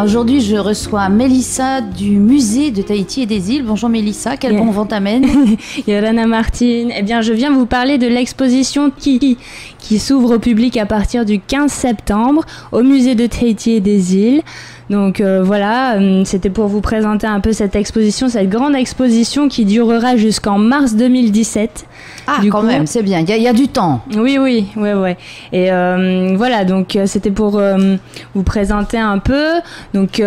Bien, aujourd'hui je reçois Mélissa du musée de Tahiti et des îles. Bonjour Mélissa, quel bon vent t'amène? Yorana Martine, eh bien je viens vous parler de l'exposition qui s'ouvre au public à partir du 15 septembre au musée de Tahiti et des îles. Donc voilà, c'était pour vous présenter un peu cette exposition, cette grande exposition qui durera jusqu'en mars 2017. Ah, quand même, c'est bien, il y a du temps. Oui. Et voilà, donc c'était pour vous présenter un peu. Donc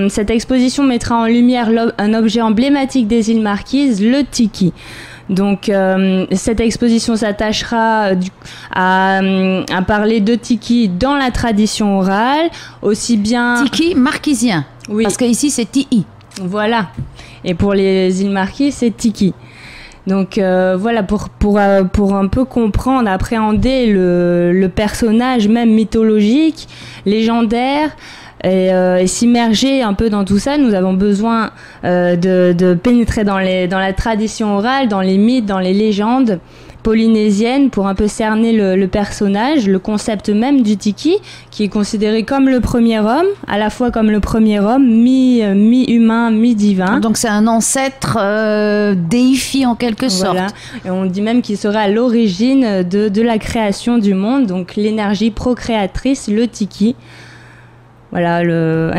cette exposition mettra en lumière un objet emblématique des îles Marquises, le tiki. Donc cette exposition s'attachera à parler de tiki dans la tradition orale, aussi bien... Tiki marquisien, oui. Parce qu'ici c'est Ti'i. Voilà, et pour les îles Marquises c'est tiki. Donc voilà, pour un peu comprendre, appréhender le personnage même mythologique, légendaire, et s'immerger un peu dans tout ça, nous avons besoin de pénétrer dans la tradition orale, dans les mythes, dans les légendes polynésiennes pour un peu cerner le personnage, le concept même du tiki, qui est considéré comme le premier homme, à la fois comme le premier homme, mi-humain, mi-divin. Donc c'est un ancêtre déifié en quelque sorte. Et on dit même qu'il serait à l'origine de la création du monde, donc l'énergie procréatrice, le tiki. Voilà, le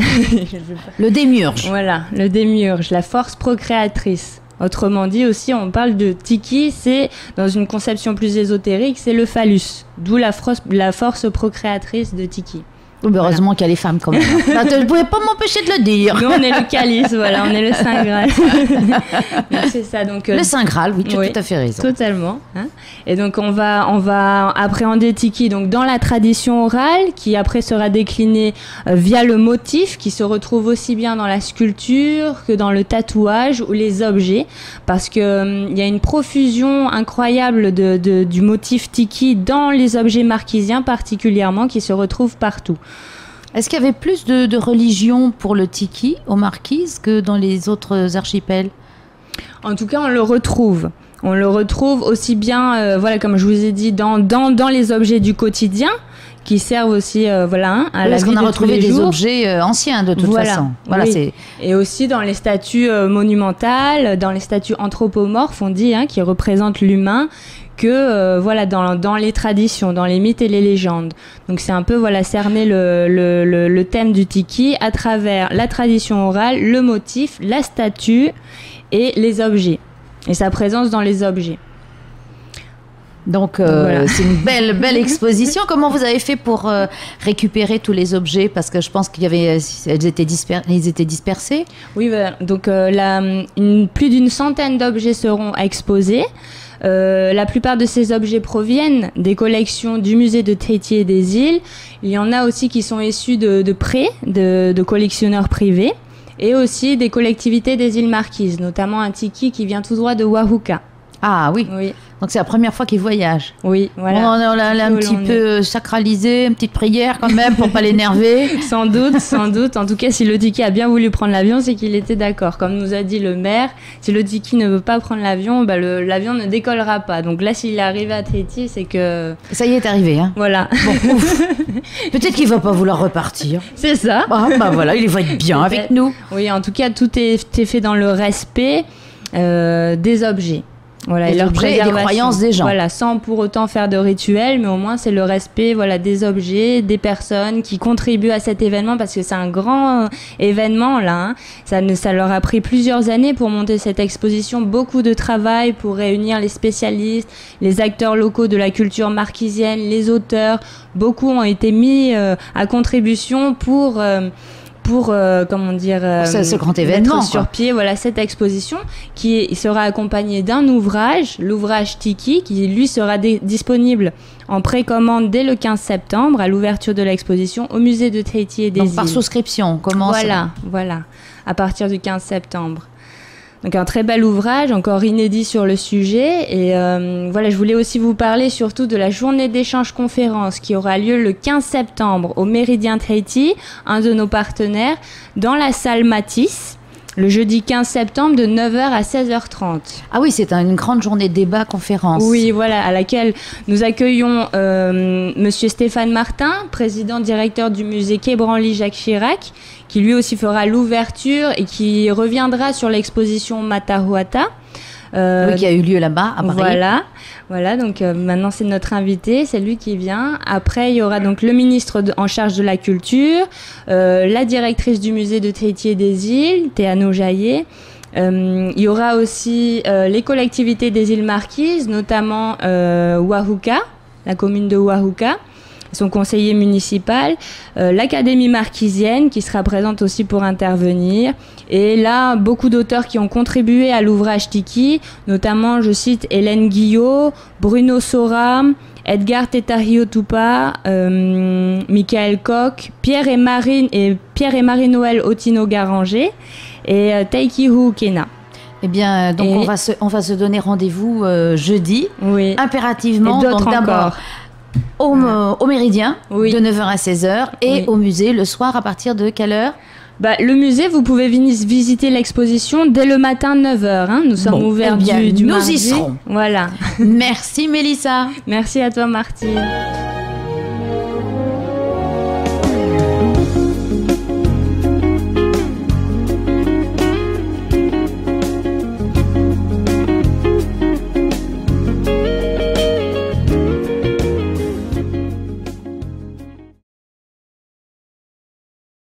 démiurge. Voilà, le démiurge, la force procréatrice. Autrement dit aussi, on parle de tiki, c'est, dans une conception plus ésotérique, c'est le phallus, d'où la force procréatrice de tiki. Heureusement qu'il y a les femmes quand même. Tu ne pouvais pas m'empêcher de le dire. Nous, on est le calice, voilà, on est le Saint Graal. C'est ça, donc. Le Saint Graal, oui, tu as tout à fait raison. Totalement. Hein. Et donc, on va appréhender tiki donc, dans la tradition orale, qui après sera déclinée via le motif, qui se retrouve aussi bien dans la sculpture que dans le tatouage ou les objets, parce que y a une profusion incroyable du motif tiki dans les objets marquisiens particulièrement, qui se retrouvent partout. Est-ce qu'il y avait plus de religion pour le tiki aux Marquises que dans les autres archipels? En tout cas, on le retrouve. On le retrouve aussi bien, voilà, comme je vous ai dit, dans les objets du quotidien, qui servent aussi à la vie de tous les jours. Parce qu'on a retrouvé des objets anciens de toute façon. Voilà, oui. Et aussi dans les statues monumentales, dans les statues anthropomorphes, on dit, qui représentent l'humain, que dans les traditions, dans les mythes et les légendes. Donc c'est un peu cerner le thème du tiki à travers la tradition orale, le motif, la statue et les objets et sa présence dans les objets. Donc c'est une belle exposition. Comment vous avez fait pour récupérer tous les objets? Parce que je pense ils étaient dispersés. Oui, donc plus d'une centaine d'objets seront exposés. La plupart de ces objets proviennent des collections du musée de Tahiti et des îles. Il y en a aussi qui sont issus de prêts de collectionneurs privés et aussi des collectivités des îles Marquises, notamment un tiki qui vient tout droit de Wahuka. Ah oui. Donc c'est la première fois qu'ils voyagent. Oui, voilà. On l'a un petit peu sacralisé, une petite prière quand même pour pas l'énerver. Sans doute. En tout cas, si le tiki a bien voulu prendre l'avion, c'est qu'il était d'accord. Comme nous a dit le maire, si le tiki ne veut pas prendre l'avion, l'avion ne décollera pas. Donc là, s'il est arrivé à Tahiti, c'est que... Ça y est arrivé, hein. Voilà. Bon, ouf. Peut-être qu'il va pas vouloir repartir. C'est ça. Voilà, il va être bien avec nous. Oui, en tout cas, tout est fait dans le respect des objets. Voilà, et des croyances des gens. Voilà, sans pour autant faire de rituels, mais au moins c'est le respect des objets, des personnes qui contribuent à cet événement, parce que c'est un grand événement là. Ça leur a pris plusieurs années pour monter cette exposition, beaucoup de travail pour réunir les spécialistes, les acteurs locaux de la culture marquisienne, les auteurs. Beaucoup ont été mis à contribution pour ce grand événement, mettre sur pied cette exposition qui sera accompagnée d'un ouvrage, l'ouvrage Tiki, qui lui sera disponible en précommande dès le 15 septembre à l'ouverture de l'exposition au musée de Tahiti et des îles. Donc par souscription, on commence. Voilà, à partir du 15 septembre. Donc un très bel ouvrage, encore inédit sur le sujet. Et je voulais aussi vous parler surtout de la journée d'échange-conférence qui aura lieu le 15 septembre au Méridien Tahiti, un de nos partenaires, dans la salle Matisse. le jeudi 15 septembre de 9h à 16h30. Ah oui, c'est une grande journée de débat conférence. Oui, voilà, à laquelle nous accueillons Monsieur Stéphane Martin, président directeur du musée Quai Branly Jacques Chirac, qui lui aussi fera l'ouverture et qui reviendra sur l'exposition Matahuata. Oui, qui a eu lieu là-bas, à Paris. Voilà, donc maintenant c'est notre invité, c'est lui qui vient. Après, il y aura donc le ministre en charge de la culture, la directrice du musée de Tahiti des îles, Théano Jaillet. Il y aura aussi les collectivités des îles Marquises, notamment Wahuka, la commune de Wahuka, son conseiller municipal, l'Académie marquisienne qui sera présente aussi pour intervenir. Et là, beaucoup d'auteurs qui ont contribué à l'ouvrage Tiki, notamment, je cite, Hélène Guillot, Bruno Sora, Edgar Tetahiotupa, Michael Koch, Pierre et Marie-Noël Otino-Garanger et Taikihu Kena. Eh bien, donc on va se donner rendez-vous jeudi, oui, impérativement. Et d'autres encore. Au Méridien, oui, de 9h à 16h, et oui, au musée le soir à partir de quelle heure? Le musée, vous pouvez visiter l'exposition dès le matin 9h. Hein. Nous sommes ouverts du mardi. Nous y serons. Voilà. Merci Mélissa. Merci à toi Martine.